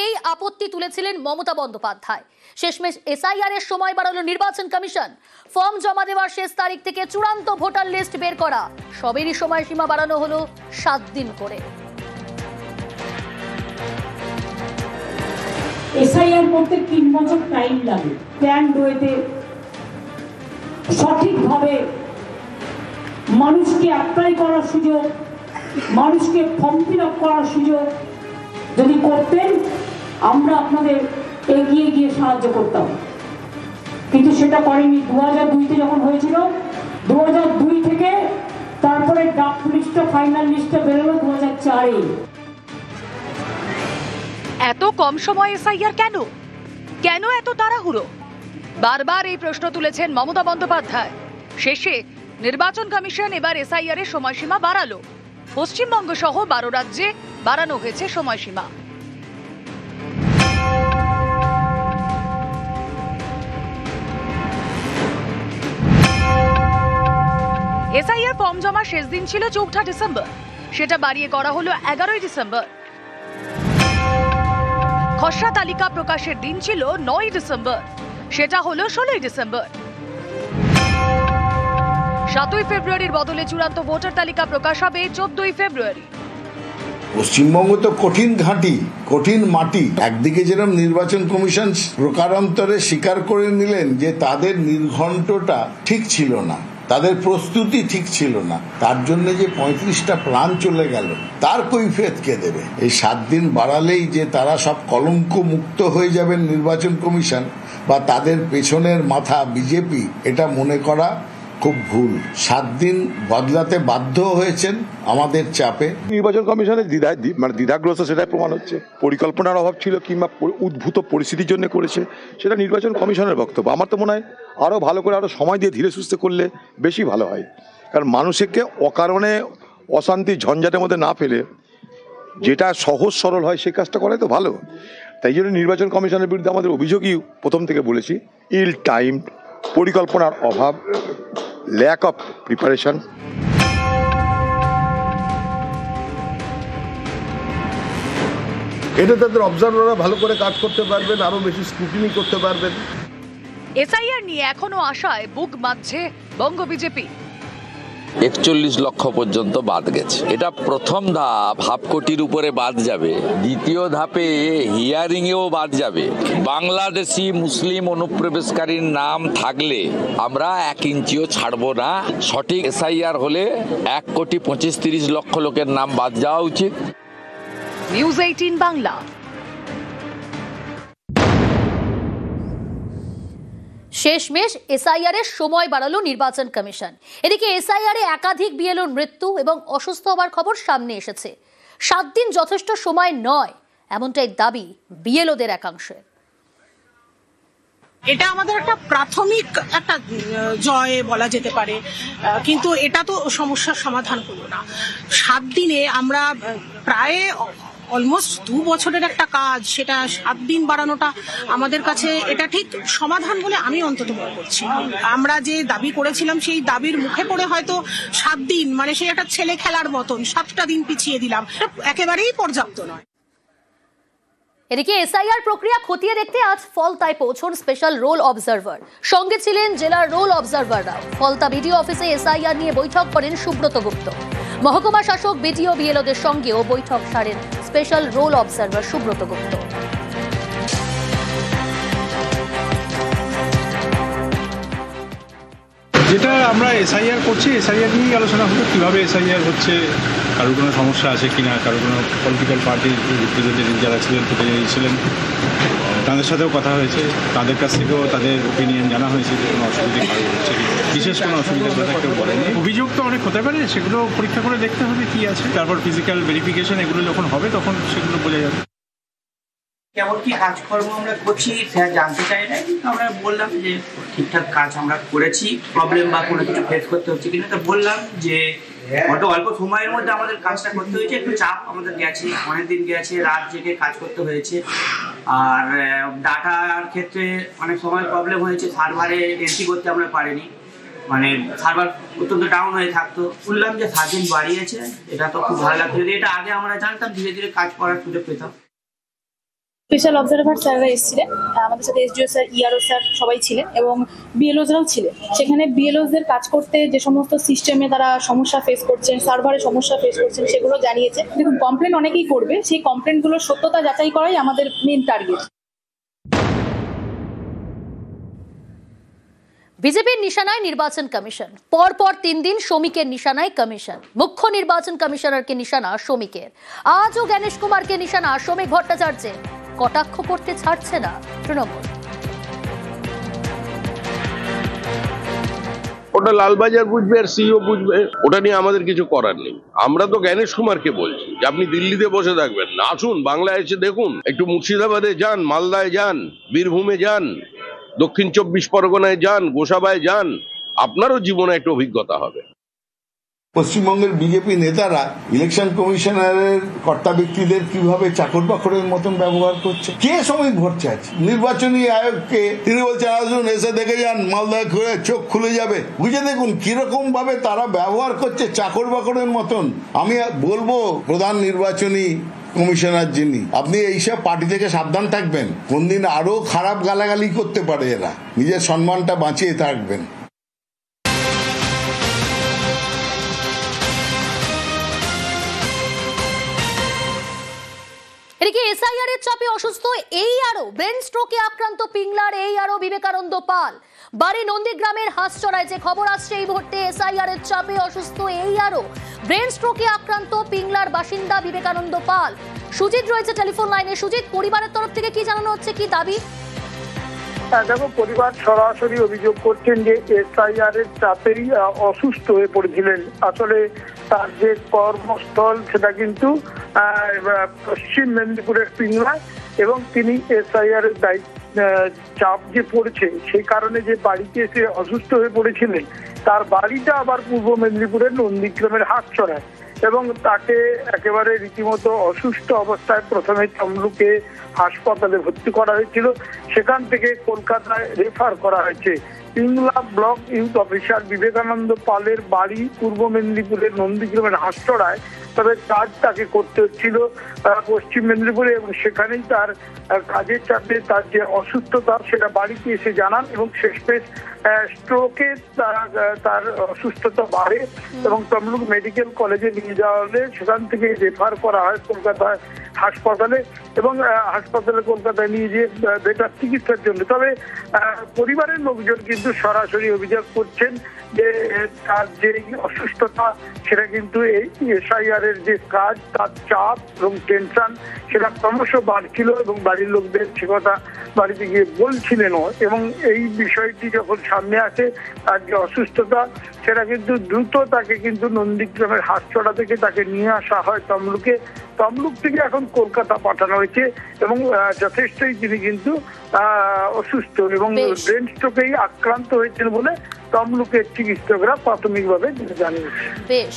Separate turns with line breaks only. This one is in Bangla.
এই আপত্তি তুলেছিলেন মমতা বন্দ্যোপাধ্যায়। শেষমেশ এসআইআর এর সময় বাড়ালো নির্বাচন কমিশন। ফর্ম জমা দেওয়ার শেষ তারিখ থেকে চূড়ান্ত ভোটার লিস্ট বের করা সবেরই সময়সীমা বাড়ানো হলো 7 দিন করে।
এসআইআর করতে 3 বছর টাইম লাগে। প্ল্যান্ড ওয়েতে সঠিকভাবে মানুষকে অ্যাপ্লাই করার সুযোগ, মানুষকে ফর্ম ফিল আপ করার সুযোগ যদি করতেন, আমরা আপনাদের এগিয়ে গিয়ে সাহায্য করতাম, কিন্তু সেটা করেনি। 2002-তে যখন হয়েছিল, 2002 থেকে তারপরে ড্রাফট লিস্টটা ফাইনাল লিস্টটা বেরোলো 2004-এ।
এত কম সময়ে এসআইআর কেন? কেন এত তাড়াহুড়ো? বারবার এই প্রশ্ন তুলেছেন মমতা বন্দ্যোপাধ্যায়। শেষে নির্বাচন কমিশন এবার এসআইআর এর সময়সীমা বাড়ালো। পশ্চিমবঙ্গ সহ 12 রাজ্যে বাড়ানো হয়েছে সময়সীমা। এসআইআর ফর্ম জমা শেষ দিন ছিল 4 ডিসেম্বর, সেটা বাড়িয়ে করা হলো 11 ডিসেম্বর। খসড়া তালিকা প্রকাশের দিন ছিল 9 ডিসেম্বর, সেটা হলো 16 ডিসেম্বর। 7 ফেব্রুয়ারির বদলে চূড়ান্ত ভোটার তালিকা প্রকাশ হবে 14 ফেব্রুয়ারি।
পশ্চিমবঙ্গ তো কঠিন ঘাঁটি, কঠিন মাটি। একদিকে যেরকম নির্বাচন কমিশন প্রকারান্তরে স্বীকার করে নিলেন যে তাদের নির্ঘণ্টটা ঠিক ছিল না, তাদের প্রস্তুতি ঠিক ছিল না, তার জন্য যে 35টা প্রাণ চলে গেল, তার কৈফিয়ত কে দেবে? এই 7 দিন বাড়ালেই যে তারা সব কলঙ্ক মুক্ত হয়ে যাবেন নির্বাচন কমিশন বা তাদের পেছনের মাথা বিজেপি, এটা মনে করা খুব ভুল। 7 দিন বদলাতে বাধ্য হয়েছেন আমাদের চাপে।
নির্বাচন কমিশনের দ্বিধাগ্রস্ত, সেটাই প্রমাণ হচ্ছে। পরিকল্পনার অভাব ছিল কিংবা উদ্ভূত পরিস্থিতির জন্য করেছে, সেটা নির্বাচন কমিশনের বক্তব্য। আমার তো মনে হয় আরও ভালো করে, আরও সময় দিয়ে ধীরে সুস্থে করলে বেশি ভালো হয়। কারণ মানুষকে অকারণে অশান্তি ঝঞ্ঝাটের মধ্যে না ফেলে যেটা সহজ সরল হয় সে কাজটা করাই তো ভালো। তাই জন্য নির্বাচন কমিশনের বিরুদ্ধে আমাদের অভিযোগই প্রথম থেকে বলেছি, ইল টাইম, পরিকল্পনার অভাব, ল্যাক অফ প্রিপারেশন।
এটা তাদের অবজারভাররা ভালো করে কাজ করতে পারবেন, আরো বেশি স্ক্রুটিনি করতে পারবেন।
এসআইআর নিয়ে এখনো আশায় বুক বাঁধছে বঙ্গ বিজেপি।
41 লক্ষ পর্যন্ত বাদ গেছে। এটা প্রথম ধাপ, হাফ কোটির উপরে বাদ যাবে। দ্বিতীয় ধাপে হিয়ারিং এও বাদ যাবে। বাংলাদেশি মুসলিম অনুপ্রবেশকারীর নাম থাকলে আমরা 1 ইঞ্চিও ছাড়বো না। সঠিক এসআইআর হলে 1,25,30 লক্ষ লোকের নাম বাদ যাওয়া উচিত।
নিউজ 18 বাংলা।
শেষমেশ এসআইআর এর সময় বাড়ালো নির্বাচন কমিশন। এদিকে এসআইআর এ একাধিক বিএলওর মৃত্যু এবং অসুস্থ হওয়ার খবর সামনে এসেছে। 7 দিন যথেষ্ট সময় নয়, এমনটাই দাবি বিএলওদের একাংশের।
এটা আমাদের একটা প্রাথমিক একটা জয় বলা যেতে পারে, কিন্তু এটা তো সমস্যার সমাধান হলো না। 7 দিনে আমরা প্রায় অলমোস্ট 2 বছরের একটা কাজ, সেটা 7 দিন বাড়ানোটা আমাদের কাছে এটা ঠিক সমাধান বলে আমি অন্তত মনে করছি। আমরা যে দাবি করেছিলাম সেই দাবির মুখে পড়ে হয়তো 7 দিন মানে সেই একটা ছেলে খেলার মতন 7টা দিন পিছিয়ে দিলাম, একেবারেই পর্যাপ্ত নয়।
এদিকে এসআইআর প্রক্রিয়া খতিয়ে দেখতে আজ ফলতায় পৌঁছন স্পেশাল রোল অবজারভার। সঙ্গে ছিলেন জেলার রোল অবজারভাররা। ফলতা বিডিও অফিসে এসআইআর নিয়ে বৈঠক করেন সুব্রত গুপ্ত। মহকুমা শাসক, বিডিও, বিএলওদের সঙ্গেও বৈঠক সারেন স্পেশাল রোল অবজারভার সুব্রত গুপ্ত।
যেটা আমরা এসআইআর করছি, এসআইআর নিয়েই আলোচনা হলো, কীভাবে এসআইআর হচ্ছে, কারোর কোনো সমস্যা আছে কিনা, কারোর কোনো পলিটিক্যাল পার্টির রিপ্রেজেন্টেটিভ যারা ছিলেন, ছিলেন তাদের সাথেও কথা হয়েছে, তাদের কাছ থেকেও তাদের ওপিনিয়ন জানা হয়েছে যে কোনো অসুবিধা কারোর হচ্ছে কি, বিশেষ কোনো অসুবিধার কথা কেউ বলেনি। অভিযোগ তো অনেক হতে পারে, সেগুলো পরীক্ষা করে দেখতে হবে কী আছে, তারপর ফিজিক্যাল ভেরিফিকেশন এগুলো যখন হবে তখন সেগুলো বোঝা যাবে।
কেমন কি কাজকর্ম আমরা করছি স্যার জানতে চাই না, আমরা বললাম যে ঠিকঠাক কাজ আমরা করেছি, প্রবলেম বা কোনো কিছু ফেস করতে হচ্ছে কিনা। তো বললাম যে অল্প সময়ের মধ্যে আমাদের কাজটা করতে হয়েছে, একটু চাপ আমাদের গেছে, অনেকদিন গেছে, রাত জেগে কাজ করতে হয়েছে। আর ডাটার ক্ষেত্রে অনেক সময় প্রবলেম হয়েছে, সার্ভারে এন্ট্রি করতে আমরা পারিনি, মানে সার্ভার অত্যন্ত ডাউন হয়ে থাকতো। শুনলাম যে 7 দিন বাড়িয়েছে, এটা তো খুব ভালো লাগতো। যদি এটা আগে আমরা জানতাম, ধীরে ধীরে কাজ করার সুযোগ পেতাম।
স্পেশাল অবজারভার স্যাররা এসেছিলেন, আমাদের সাথে এসডিও স্যার, ইআরও স্যার সবাই ছিলেন এবং বিএলওজরাও ছিলেন। সেখানে বিএলওজদের কাজ করতে যে সমস্ত সিস্টেমে তারা সমস্যা ফেস করছেন, সার্ভারে সমস্যা ফেস করছেন, সেগুলো জানিয়েছে। দেখুন, কমপ্লেন অনেকেই করবে, সেই কমপ্লেনগুলোর সত্যতা যাচাই করাই আমাদের মেন টার্গেট।
বিজেপির নিশানায় নির্বাচন কমিশন, পরপর 3 দিন শ্রমিকের নিশানায় কমিশন। মুখ্য নির্বাচন কমিশনারকে নিশানা শ্রমিকের, আজও জ্ঞানেশ কুমারকে নিশানা শ্রমিক ভট্টাচার্যের। কটাক্ষ করতে ছাড়ছে না তৃণমূল।
ওটা লালবাজার বুঝবে আর সিইও বুঝবে, ওটা নিয়ে আমাদের কিছু করার নেই। আমরা তো জ্ঞানেশ কুমারকে বলছি যে আপনি দিল্লিতে বসে থাকবেন না, আসুন বাংলায় এসে দেখুন, একটু মুর্শিদাবাদে যান, মালদায় যান, বীরভূমে যান, দক্ষিণ 24 পরগনায় যান, গোসাবায় যান, আপনারও জীবনে একটা অভিজ্ঞতা হবে।
পশ্চিমবঙ্গের বিজেপি নেতারা ইলেকশন কমিশনারের কর্তা ব্যক্তিদের কিভাবে চাকর বাকরের মতন ব্যবহার করছে। কে শ্রমিক ভট্টাচার্য নির্বাচনী আয়োগকে তিনি বলছেন আসুন এসে দেখে যান, মালদায় ঘুরে চোখ খুলে যাবে। বুঝে দেখুন কিরকম ভাবে তারা ব্যবহার করছে চাকর বাকরের মতন। আমি বলবো প্রধান নির্বাচনী কমিশনার যিনি, আপনি এইসব পার্টি থেকে সাবধান থাকবেন। কোনদিন আরো খারাপ গালাগালি করতে পারে এরা, নিজের সম্মানটা বাঁচিয়ে থাকবেন।
এদিকে এসআইআর এর চাপে অসুস্থ এই আরো ব্রেন স্ট্রোকে আক্রান্ত পিংলার এই আরো বিবেকানন্দ পাল। বাড়ি নন্দীগ্রামের হাঁসচড়ায়, যে খবর আসছে এই মুহূর্তে, এসআইআর এর চাপে অসুস্থ এই আরো ব্রেন স্ট্রোকে আক্রান্ত পিংলার বাসিন্দা বিবেকানন্দ পাল। সুজিত রয়েছে টেলিফোন লাইনে। সুজিত, পরিবারের তরফ থেকে কি জানানো হচ্ছে, কি দাবি?
দেখো, পরিবার সরাসরি অভিযোগ করছেন যে এসআইআর এর চাপেই অসুস্থ হয়ে পড়েছিলেন। আসলে তার যে কর্মস্থল সেটা কিন্তু পশ্চিম মেদিনীপুরের পিংলা, এবং তিনি এসআইআর এর চাপ যে পড়েছে সেই কারণে যে বাড়িতে এসে অসুস্থ হয়ে পড়েছিলেন, তার বাড়িটা আবার পূর্ব মেদিনীপুরের নন্দীগ্রামের হাটচড়ায়, এবং তাকে একেবারে রীতিমতো অসুস্থ অবস্থায় প্রথমে তমলুকে হাসপাতালে ভর্তি করা হয়েছিল, সেখান থেকে কলকাতায় রেফার করা হয়েছে। Pingla block youth officer Vivekananda পালের বাড়ি পূর্ব মেদিনীপুরের নন্দীগ্রামের হাটচড়ায়, তবে কাজ তাকে করতে হচ্ছিল পশ্চিম মেদিনীপুরে, এবং সেখানেই তার কাজের চাপে তার যে অসুস্থতা সেটা বাড়িতে এসে জানান, এবং শেষমেশ স্ট্রোকে তার অসুস্থতা বাড়ে এবং তমলুক মেডিকেল কলেজে নিয়ে যাওয়া হলে সেখান থেকে রেফার করা হয় কলকাতায় হাসপাতালে, এবং হাসপাতালে কলকাতায় নিয়ে যেয়ে বেটার চিকিৎসার জন্য। তবে পরিবারের লোকজন কিন্তু সরাসরি অভিযোগ করছেন যে তার যে অসুস্থতা সেটা কিন্তু এই এসআইআর এর যে কাজ, তার চাপ এবং টেনশন সেটা ক্রমশ বাড়ছিল, এবং বাড়ির লোকদের সে কথা বাড়িতে গিয়ে বলছিলেনও। এবং এই বিষয়টি যখন সামনে আসে, তার যে অসুস্থতা সেটা কিন্তু দ্রুত তাকে কিন্তু নন্দীগ্রামের হাটচড়া থেকে তাকে নিয়ে আসা হয় তমলুকে। তমলুক থেকে এখন কলকাতা পাঠানো হয়েছে, এবং যথেষ্টই তিনি কিন্তু অসুস্থ এবং ব্রেন স্ট্রোকেই আক্রান্ত হয়েছেন বলে তমলুকের চিকিৎসকরা প্রাথমিকভাবে জানিয়েছে।
বেশ।